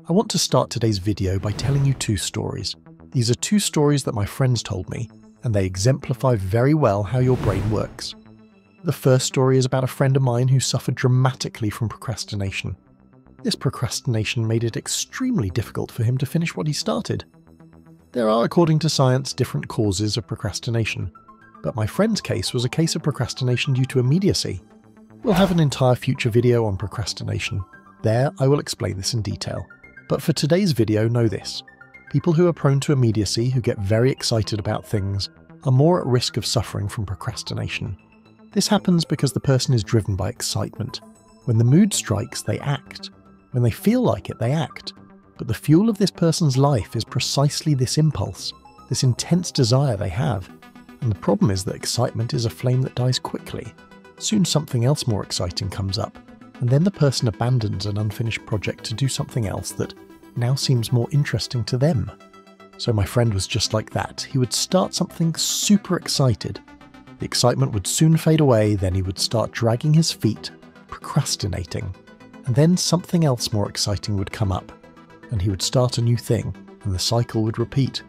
I want to start today's video by telling you two stories. These are two stories that my friends told me, and they exemplify very well how your brain works. The first story is about a friend of mine who suffered dramatically from procrastination. This procrastination made it extremely difficult for him to finish what he started. There are, according to science, different causes of procrastination, but my friend's case was a case of procrastination due to immediacy. We'll have an entire future video on procrastination. There, I will explain this in detail. But for today's video, know this. People who are prone to immediacy, who get very excited about things, are more at risk of suffering from procrastination. This happens because the person is driven by excitement. When the mood strikes, they act. When they feel like it, they act. But the fuel of this person's life is precisely this impulse, this intense desire they have. And the problem is that excitement is a flame that dies quickly. Soon something else more exciting comes up, and then the person abandons an unfinished project to do something else that now seems more interesting to them. So my friend was just like that. He would start something super excited. The excitement would soon fade away, then he would start dragging his feet, procrastinating. And then something else more exciting would come up, and he would start a new thing, and the cycle would repeat.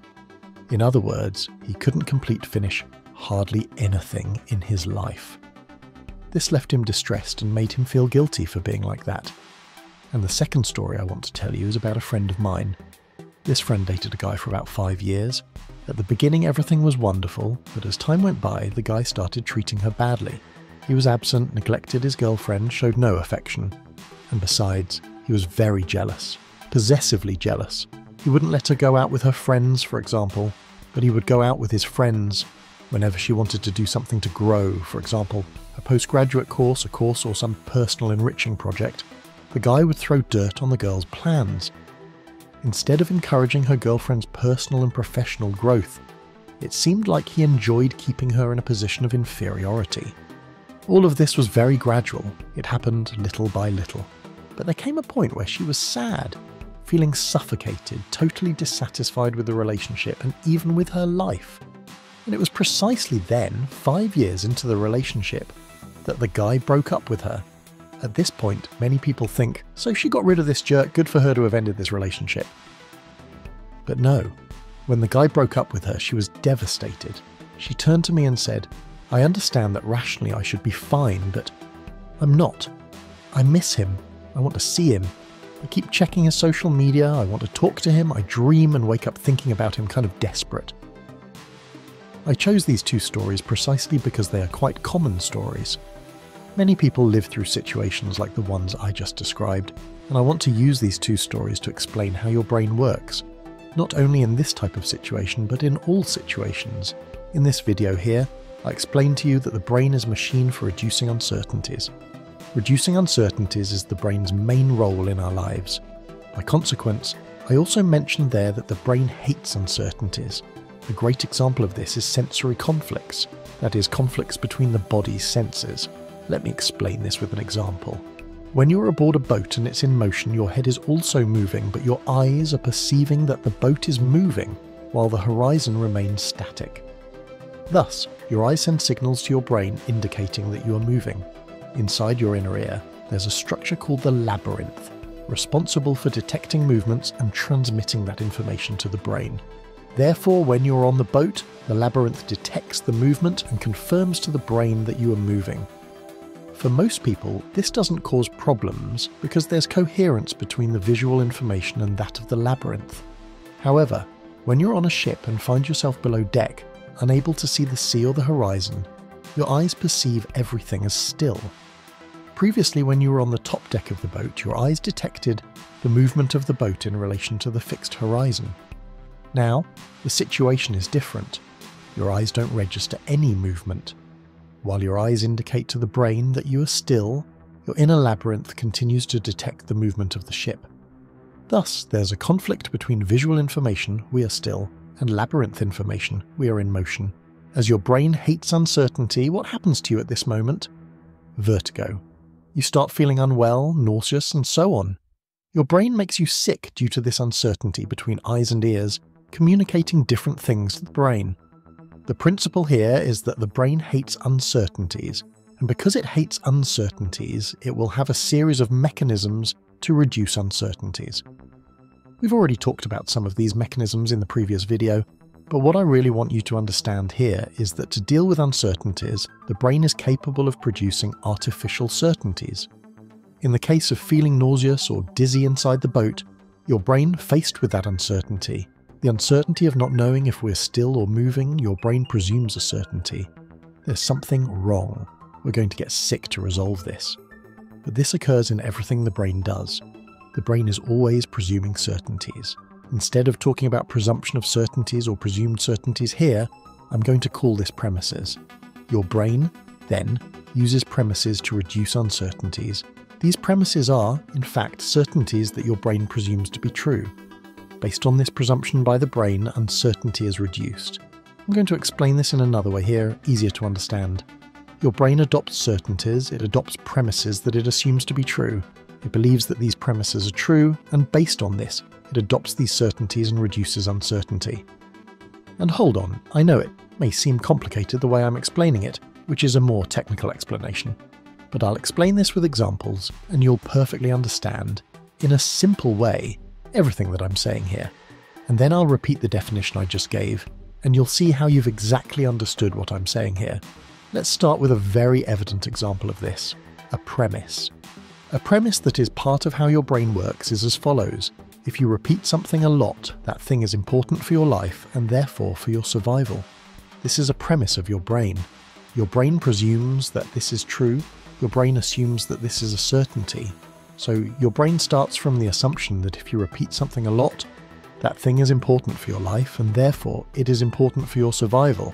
In other words, he couldn't finish hardly anything in his life. This left him distressed and made him feel guilty for being like that. And the second story I want to tell you is about a friend of mine. This friend dated a guy for about 5 years. At the beginning everything was wonderful, but as time went by, the guy started treating her badly. He was absent, neglected his girlfriend, showed no affection. And besides, he was very jealous, possessively jealous. He wouldn't let her go out with her friends, for example, but he would go out with his friends whenever she wanted to do something to grow, for example, a postgraduate course, or some personal enriching project. The guy would throw dirt on the girl's plans. Instead of encouraging her girlfriend's personal and professional growth, it seemed like he enjoyed keeping her in a position of inferiority. All of this was very gradual. It happened little by little. But there came a point where she was sad, feeling suffocated, totally dissatisfied with the relationship and even with her life. And it was precisely then, 5 years into the relationship, that the guy broke up with her. At this point, many people think, so she got rid of this jerk, good for her to have ended this relationship. But no, when the guy broke up with her, she was devastated. She turned to me and said, I understand that rationally I should be fine, but I'm not. I miss him. I want to see him. I keep checking his social media, I want to talk to him, I dream and wake up thinking about him, kind of desperate. I chose these two stories precisely because they are quite common stories. Many people live through situations like the ones I just described, and I want to use these two stories to explain how your brain works, not only in this type of situation, but in all situations. In this video here, I explain to you that the brain is a machine for reducing uncertainties. Reducing uncertainties is the brain's main role in our lives. By consequence, I also mentioned there that the brain hates uncertainties. A great example of this is sensory conflicts, that is, conflicts between the body's senses. Let me explain this with an example. When you're aboard a boat and it's in motion, your head is also moving, but your eyes are perceiving that the boat is moving, while the horizon remains static. Thus, your eyes send signals to your brain indicating that you are moving. Inside your inner ear, there's a structure called the labyrinth, responsible for detecting movements and transmitting that information to the brain. Therefore, when you're on the boat, the labyrinth detects the movement and confirms to the brain that you are moving. For most people, this doesn't cause problems because there's coherence between the visual information and that of the labyrinth. However, when you're on a ship and find yourself below deck, unable to see the sea or the horizon, your eyes perceive everything as still. Previously, when you were on the top deck of the boat, your eyes detected the movement of the boat in relation to the fixed horizon. Now, the situation is different. Your eyes don't register any movement. While your eyes indicate to the brain that you are still, your inner labyrinth continues to detect the movement of the ship. Thus, there's a conflict between visual information, we are still, and labyrinth information, we are in motion. As your brain hates uncertainty, what happens to you at this moment? Vertigo. You start feeling unwell, nauseous, and so on. Your brain makes you sick due to this uncertainty between eyes and ears, communicating different things to the brain. The principle here is that the brain hates uncertainties, and because it hates uncertainties, it will have a series of mechanisms to reduce uncertainties. We've already talked about some of these mechanisms in the previous video, but what I really want you to understand here is that to deal with uncertainties, the brain is capable of producing artificial certainties. In the case of feeling nauseous or dizzy inside the boat, your brain, faced with that uncertainty, the uncertainty of not knowing if we're still or moving, your brain presumes a certainty. There's something wrong. We're going to get sick to resolve this. But this occurs in everything the brain does. The brain is always presuming certainties. Instead of talking about presumption of certainties or presumed certainties here, I'm going to call this premises. Your brain, then, uses premises to reduce uncertainties. These premises are, in fact, certainties that your brain presumes to be true. Based on this presumption by the brain, uncertainty is reduced. I'm going to explain this in another way here, easier to understand. Your brain adopts certainties, it adopts premises that it assumes to be true. It believes that these premises are true, and based on this, it adopts these certainties and reduces uncertainty. And hold on, I know it may seem complicated the way I'm explaining it, which is a more technical explanation. But I'll explain this with examples, and you'll perfectly understand, in a simple way, everything that I'm saying here. And then I'll repeat the definition I just gave, and you'll see how you've exactly understood what I'm saying here. Let's start with a very evident example of this, a premise. A premise that is part of how your brain works is as follows. If you repeat something a lot, that thing is important for your life and therefore for your survival. This is a premise of your brain. Your brain presumes that this is true. Your brain assumes that this is a certainty. So your brain starts from the assumption that if you repeat something a lot, that thing is important for your life and therefore it is important for your survival.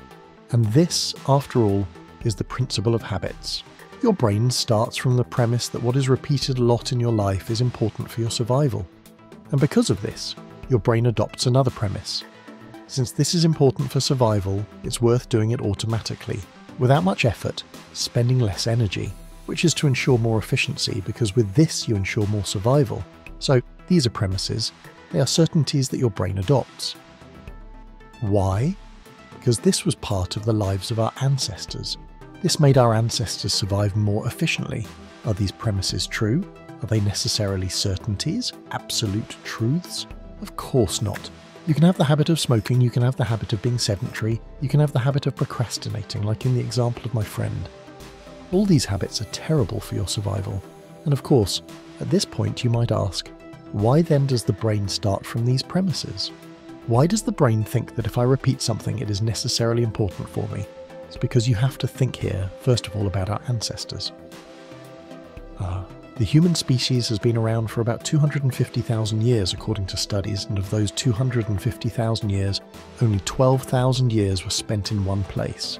And this, after all, is the principle of habits. Your brain starts from the premise that what is repeated a lot in your life is important for your survival. And because of this, your brain adopts another premise. Since this is important for survival, it's worth doing it automatically, without much effort, spending less energy, which is to ensure more efficiency because with this you ensure more survival. So these are premises. They are certainties that your brain adopts. Why? Because this was part of the lives of our ancestors. This made our ancestors survive more efficiently. Are these premises true? Are they necessarily certainties? Absolute truths? Of course not. You can have the habit of smoking, you can have the habit of being sedentary, you can have the habit of procrastinating, like in the example of my friend. All these habits are terrible for your survival. And of course, at this point you might ask, why then does the brain start from these premises? Why does the brain think that if I repeat something it is necessarily important for me? It's because you have to think here, first of all, about our ancestors. The human species has been around for about 250,000 years according to studies, and of those 250,000 years, only 12,000 years were spent in one place.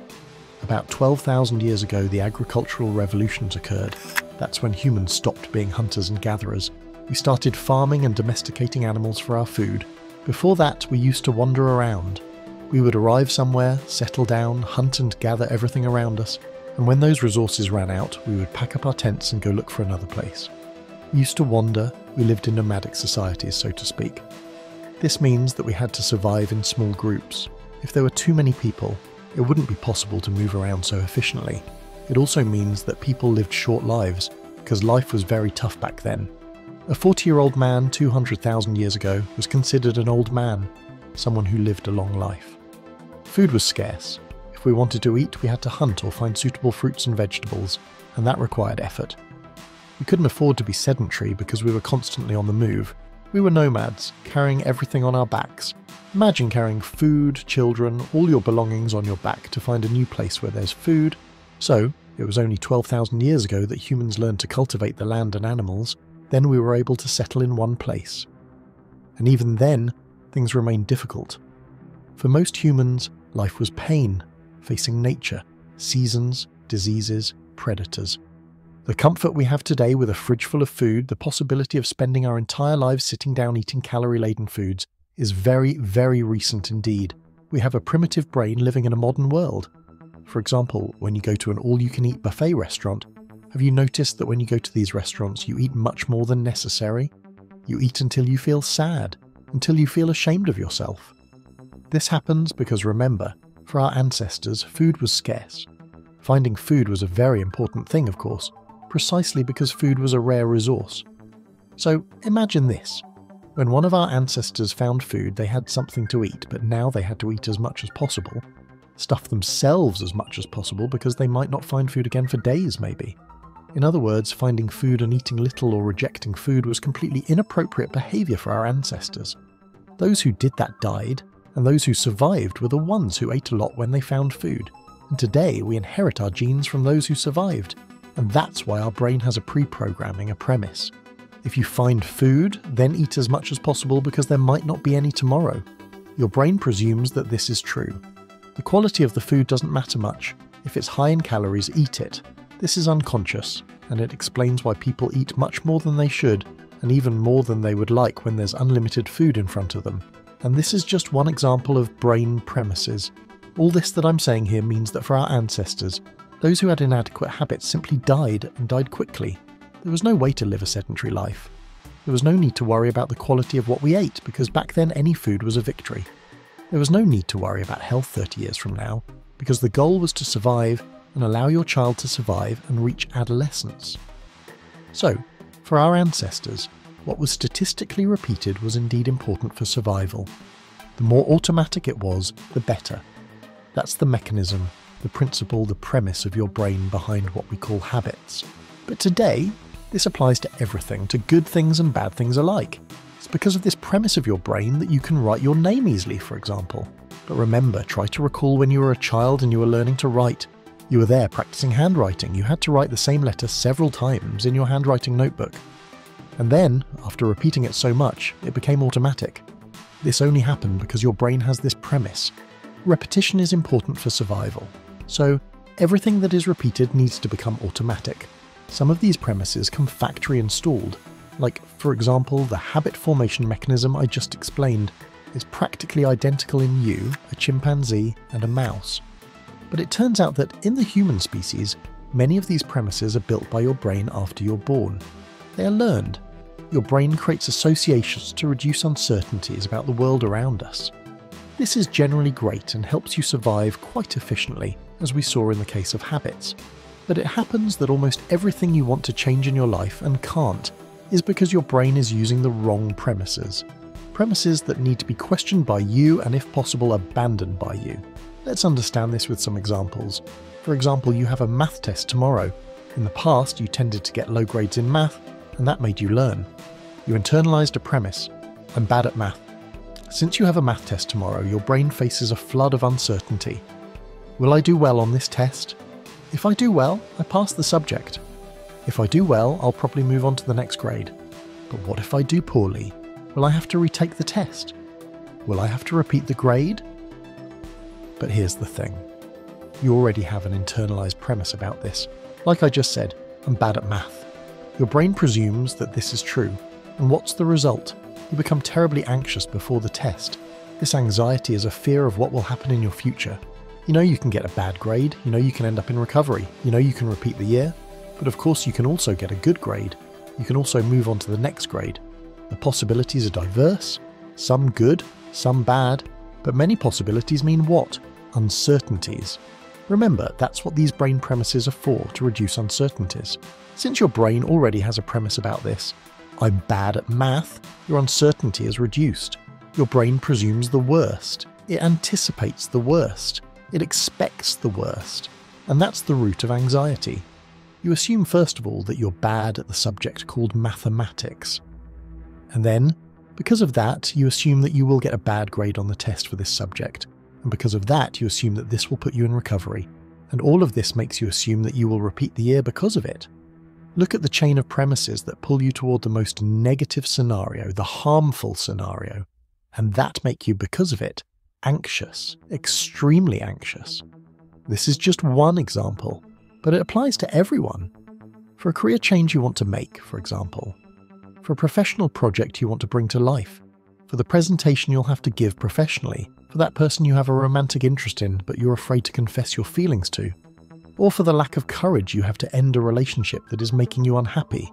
About 12,000 years ago, the agricultural revolutions occurred. That's when humans stopped being hunters and gatherers. We started farming and domesticating animals for our food. Before that, we used to wander around. We would arrive somewhere, settle down, hunt and gather everything around us, and when those resources ran out, we would pack up our tents and go look for another place. We used to wander, we lived in nomadic societies, so to speak. This means that we had to survive in small groups. If there were too many people, it wouldn't be possible to move around so efficiently. It also means that people lived short lives, because life was very tough back then. A 40-year-old man 200,000 years ago was considered an old man, someone who lived a long life. Food was scarce. If we wanted to eat, we had to hunt or find suitable fruits and vegetables, and that required effort. We couldn't afford to be sedentary because we were constantly on the move. We were nomads, carrying everything on our backs. Imagine carrying food, children, all your belongings on your back to find a new place where there's food. So, it was only 12,000 years ago that humans learned to cultivate the land and animals. Then we were able to settle in one place. And even then, things remained difficult. For most humans, life was pain, facing nature, seasons, diseases, predators. The comfort we have today with a fridge full of food, the possibility of spending our entire lives sitting down eating calorie-laden foods, is very, very recent indeed. We have a primitive brain living in a modern world. For example, when you go to an all-you-can-eat buffet restaurant, have you noticed that when you go to these restaurants you eat much more than necessary? You eat until you feel sad, until you feel ashamed of yourself. This happens because remember, for our ancestors, food was scarce. Finding food was a very important thing, of course, precisely because food was a rare resource. So imagine this. When one of our ancestors found food, they had something to eat, but now they had to eat as much as possible, stuff themselves as much as possible because they might not find food again for days maybe. In other words, finding food and eating little or rejecting food was completely inappropriate behaviour for our ancestors. Those who did that died, and those who survived were the ones who ate a lot when they found food. And today we inherit our genes from those who survived. And that's why our brain has a pre-programming, a premise. If you find food, then eat as much as possible because there might not be any tomorrow. Your brain presumes that this is true. The quality of the food doesn't matter much. If it's high in calories, eat it. This is unconscious, and it explains why people eat much more than they should, and even more than they would like when there's unlimited food in front of them. And this is just one example of brain premises. All this that I'm saying here means that for our ancestors, those who had inadequate habits simply died, and died quickly. There was no way to live a sedentary life. There was no need to worry about the quality of what we ate, because back then any food was a victory. There was no need to worry about health 30 years from now, because the goal was to survive and allow your child to survive and reach adolescence. So, for our ancestors, what was statistically repeated was indeed important for survival. The more automatic it was, the better. That's the mechanism, the principle, the premise of your brain behind what we call habits. But today, this applies to everything, to good things and bad things alike. It's because of this premise of your brain that you can write your name easily, for example. But remember, try to recall when you were a child and you were learning to write. You were there practicing handwriting. You had to write the same letter several times in your handwriting notebook. And then, after repeating it so much, it became automatic. This only happened because your brain has this premise. Repetition is important for survival. So, everything that is repeated needs to become automatic. Some of these premises come factory installed. Like, for example, the habit formation mechanism I just explained is practically identical in you, a chimpanzee, and a mouse. But it turns out that in the human species, many of these premises are built by your brain after you're born. They are learned. Your brain creates associations to reduce uncertainties about the world around us. This is generally great and helps you survive quite efficiently, as we saw in the case of habits. But it happens that almost everything you want to change in your life and can't is because your brain is using the wrong premises. Premises that need to be questioned by you and, if possible, abandoned by you. Let's understand this with some examples. For example, you have a math test tomorrow. In the past, you tended to get low grades in math, and that made you learn. You internalized a premise. I'm bad at math. Since you have a math test tomorrow, your brain faces a flood of uncertainty. Will I do well on this test? If I do well, I pass the subject. If I do well, I'll probably move on to the next grade. But what if I do poorly? Will I have to retake the test? Will I have to repeat the grade? But here's the thing. You already have an internalized premise about this. Like I just said, I'm bad at math. Your brain presumes that this is true. And what's the result? You become terribly anxious before the test. This anxiety is a fear of what will happen in your future. You know you can get a bad grade, you know you can end up in recovery, you know you can repeat the year, but of course you can also get a good grade. You can also move on to the next grade. The possibilities are diverse, some good, some bad, but many possibilities mean what? Uncertainties. Remember, that's what these brain premises are for, to reduce uncertainties. Since your brain already has a premise about this, I'm bad at math, your uncertainty is reduced. Your brain presumes the worst. It anticipates the worst. It expects the worst. And that's the root of anxiety. You assume first of all that you're bad at the subject called mathematics. And then, because of that, you assume that you will get a bad grade on the test for this subject. And because of that, you assume that this will put you in recovery. And all of this makes you assume that you will repeat the year because of it. Look at the chain of premises that pull you toward the most negative scenario, the harmful scenario. And that make you, because of it, anxious, extremely anxious. This is just one example, but it applies to everyone. For a career change you want to make, for example. For a professional project you want to bring to life. For the presentation you'll have to give professionally. For that person you have a romantic interest in, but you're afraid to confess your feelings to. Or for the lack of courage you have to end a relationship that is making you unhappy.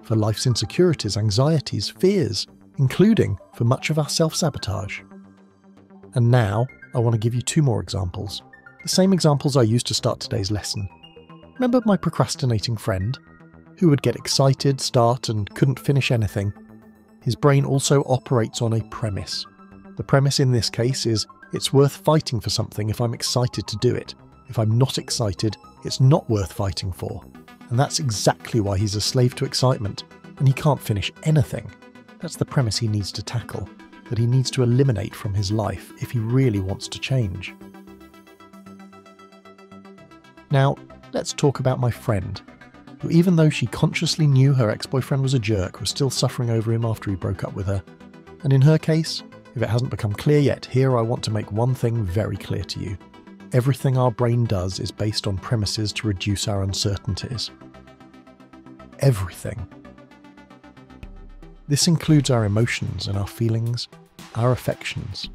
For life's insecurities, anxieties, fears, including for much of our self-sabotage. And now, I want to give you two more examples. The same examples I used to start today's lesson. Remember my procrastinating friend? Who would get excited, start, and couldn't finish anything? His brain also operates on a premise. The premise in this case is it's worth fighting for something if I'm excited to do it. If I'm not excited, it's not worth fighting for. And that's exactly why he's a slave to excitement, and he can't finish anything. That's the premise he needs to tackle, that he needs to eliminate from his life if he really wants to change. Now, let's talk about my friend, who even though she consciously knew her ex-boyfriend was a jerk, was still suffering over him after he broke up with her. And in her case, if it hasn't become clear yet, here I want to make one thing very clear to you. Everything our brain does is based on premises to reduce our uncertainties. Everything. This includes our emotions and our feelings, our affections.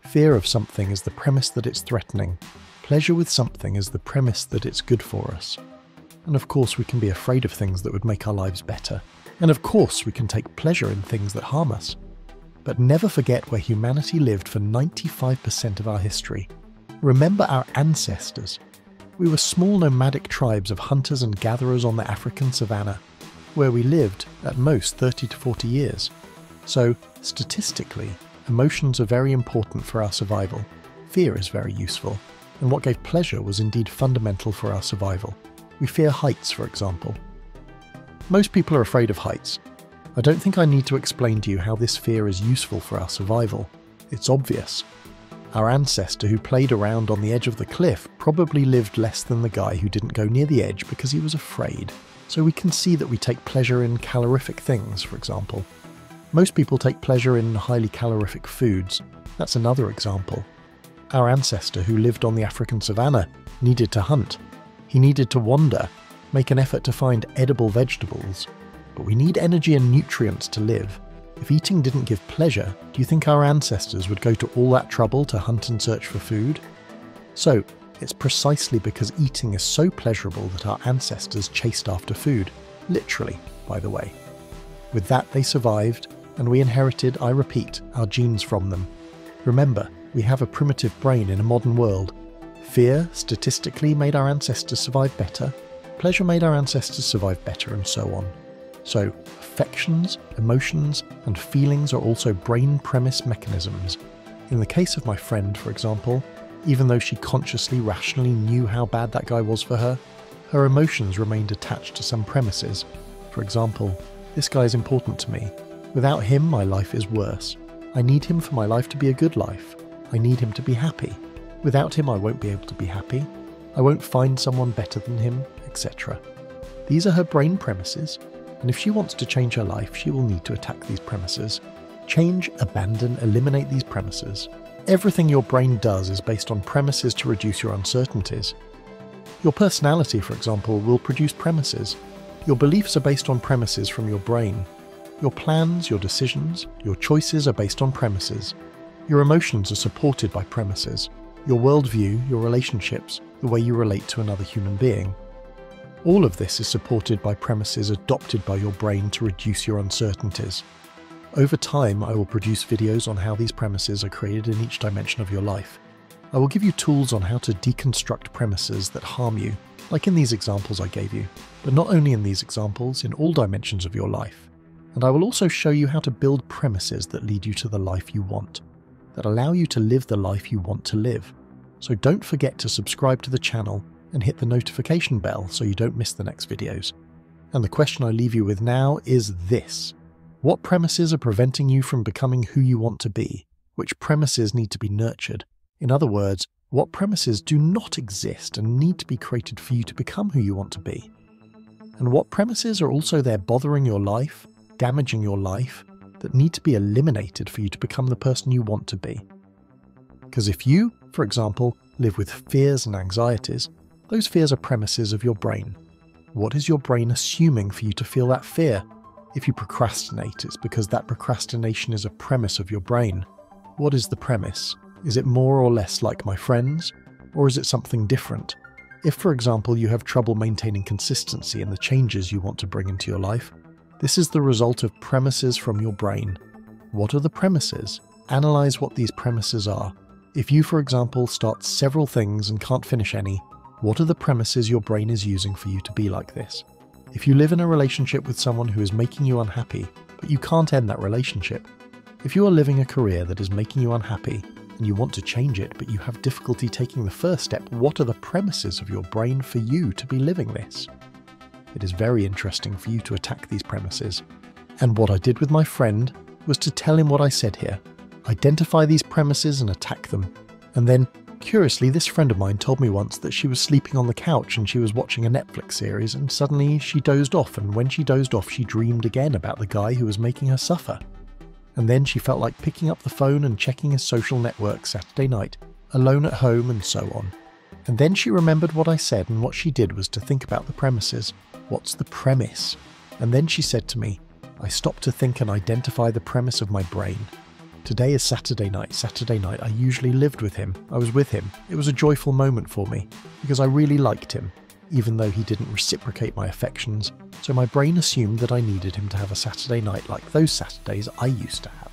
Fear of something is the premise that it's threatening. Pleasure with something is the premise that it's good for us. And of course we can be afraid of things that would make our lives better. And of course we can take pleasure in things that harm us. But never forget where humanity lived for 95% of our history. Remember our ancestors. We were small nomadic tribes of hunters and gatherers on the African savannah, where we lived at most 30 to 40 years. So, statistically, emotions are very important for our survival. Fear is very useful, and what gave pleasure was indeed fundamental for our survival. We fear heights, for example. Most people are afraid of heights. I don't think I need to explain to you how this fear is useful for our survival. It's obvious. Our ancestor who played around on the edge of the cliff probably lived less than the guy who didn't go near the edge because he was afraid. So we can see that we take pleasure in calorific things, for example. Most people take pleasure in highly calorific foods. That's another example. Our ancestor who lived on the African savannah needed to hunt. He needed to wander, make an effort to find edible vegetables. But we need energy and nutrients to live. If eating didn't give pleasure, do you think our ancestors would go to all that trouble to hunt and search for food? So, it's precisely because eating is so pleasurable that our ancestors chased after food. Literally, by the way. With that, they survived, and we inherited, I repeat, our genes from them. Remember, we have a primitive brain in a modern world. Fear, statistically, made our ancestors survive better. Pleasure made our ancestors survive better, and so on. So, affections, emotions, and feelings are also brain premise mechanisms. In the case of my friend, for example, even though she consciously, rationally knew how bad that guy was for her, her emotions remained attached to some premises. For example, this guy is important to me. Without him, my life is worse. I need him for my life to be a good life. I need him to be happy. Without him, I won't be able to be happy. I won't find someone better than him, etc. These are her brain premises. And if she wants to change her life, she will need to attack these premises. Change, abandon, eliminate these premises. Everything your brain does is based on premises to reduce your uncertainties. Your personality, for example, will produce premises. Your beliefs are based on premises from your brain. Your plans, your decisions, your choices are based on premises. Your emotions are supported by premises. Your worldview, your relationships, the way you relate to another human being. All of this is supported by premises adopted by your brain to reduce your uncertainties. Over time, I will produce videos on how these premises are created in each dimension of your life. I will give you tools on how to deconstruct premises that harm you, like in these examples I gave you, but not only in these examples, in all dimensions of your life. And I will also show you how to build premises that lead you to the life you want, that allow you to live the life you want to live. So don't forget to subscribe to the channel and hit the notification bell so you don't miss the next videos. And the question I leave you with now is this. What premises are preventing you from becoming who you want to be? Which premises need to be nurtured? In other words, what premises do not exist and need to be created for you to become who you want to be? And what premises are also there bothering your life, damaging your life, that need to be eliminated for you to become the person you want to be? Because if you, for example, live with fears and anxieties, those fears are premises of your brain. What is your brain assuming for you to feel that fear? If you procrastinate, it's because that procrastination is a premise of your brain. What is the premise? Is it more or less like my friends? Or is it something different? If, for example, you have trouble maintaining consistency in the changes you want to bring into your life, this is the result of premises from your brain. What are the premises? Analyze what these premises are. If you, for example, start several things and can't finish any, what are the premises your brain is using for you to be like this? If you live in a relationship with someone who is making you unhappy but you can't end that relationship. If you are living a career that is making you unhappy, and you want to change it, but you have difficulty taking the first step, what are the premises of your brain for you to be living this? It is very interesting for you to attack these premises. And what I did with my friend was to tell him what I said here. Identify these premises and attack them. And then, curiously, this friend of mine told me once that she was sleeping on the couch and she was watching a Netflix series, and suddenly she dozed off, and when she dozed off she dreamed again about the guy who was making her suffer. And then she felt like picking up the phone and checking his social network Saturday night, alone at home, and so on. And then she remembered what I said, and what she did was to think about the premises. What's the premise? And then she said to me, I stopped to think and identify the premise of my brain. Today is Saturday night. I usually lived with him. I was with him. It was a joyful moment for me, because I really liked him, even though he didn't reciprocate my affections, so my brain assumed that I needed him to have a Saturday night like those Saturdays I used to have.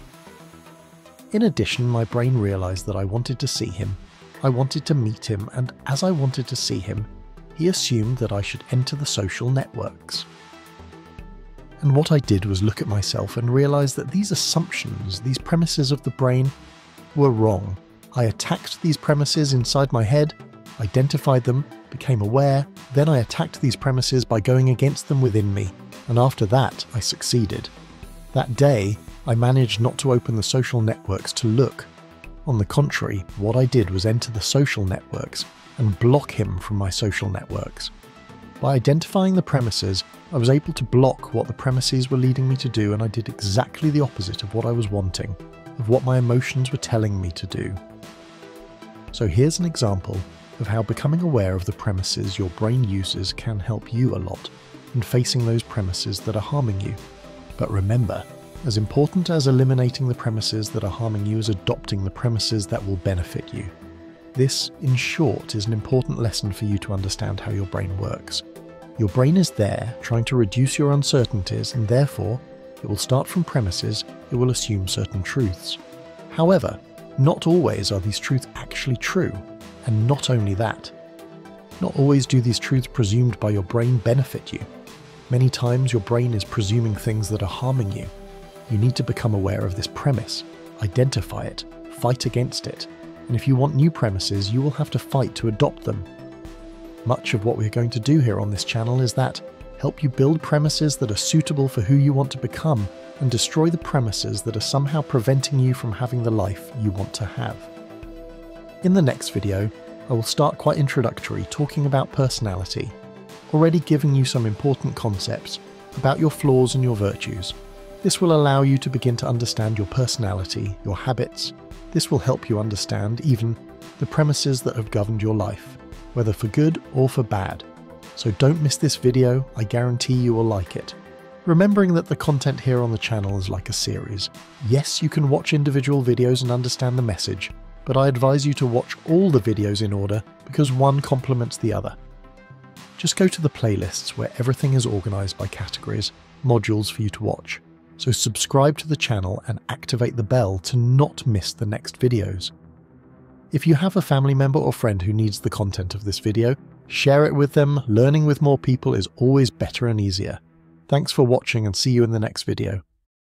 In addition, my brain realised that I wanted to see him, I wanted to meet him, and as I wanted to see him, he assumed that I should enter the social networks. And what I did was look at myself and realise that these assumptions, these premises of the brain, were wrong. I attacked these premises inside my head, identified them, became aware, then I attacked these premises by going against them within me, and after that I succeeded. That day, I managed not to open the social networks to look. On the contrary, what I did was enter the social networks and block him from my social networks. By identifying the premises, I was able to block what the premises were leading me to do, and I did exactly the opposite of what I was wanting, of what my emotions were telling me to do. So here's an example of how becoming aware of the premises your brain uses can help you a lot in facing those premises that are harming you. But remember, as important as eliminating the premises that are harming you is adopting the premises that will benefit you. This, in short, is an important lesson for you to understand how your brain works. Your brain is there trying to reduce your uncertainties, and therefore, it will start from premises, it will assume certain truths. However, not always are these truths actually true. And not only that, not always do these truths presumed by your brain benefit you. Many times your brain is presuming things that are harming you. You need to become aware of this premise, identify it, fight against it, and if you want new premises, you will have to fight to adopt them. Much of what we're going to do here on this channel is that help you build premises that are suitable for who you want to become, and destroy the premises that are somehow preventing you from having the life you want to have. In the next video, I will start quite introductory, talking about personality, already giving you some important concepts about your flaws and your virtues. This will allow you to begin to understand your personality, your habits. This will help you understand even the premises that have governed your life, whether for good or for bad. So don't miss this video, I guarantee you will like it. Remembering that the content here on the channel is like a series. Yes, you can watch individual videos and understand the message, but I advise you to watch all the videos in order because one complements the other. Just go to the playlists where everything is organised by categories, modules for you to watch. So subscribe to the channel and activate the bell to not miss the next videos. If you have a family member or friend who needs the content of this video, share it with them. Learning with more people is always better and easier. Thanks for watching and see you in the next video.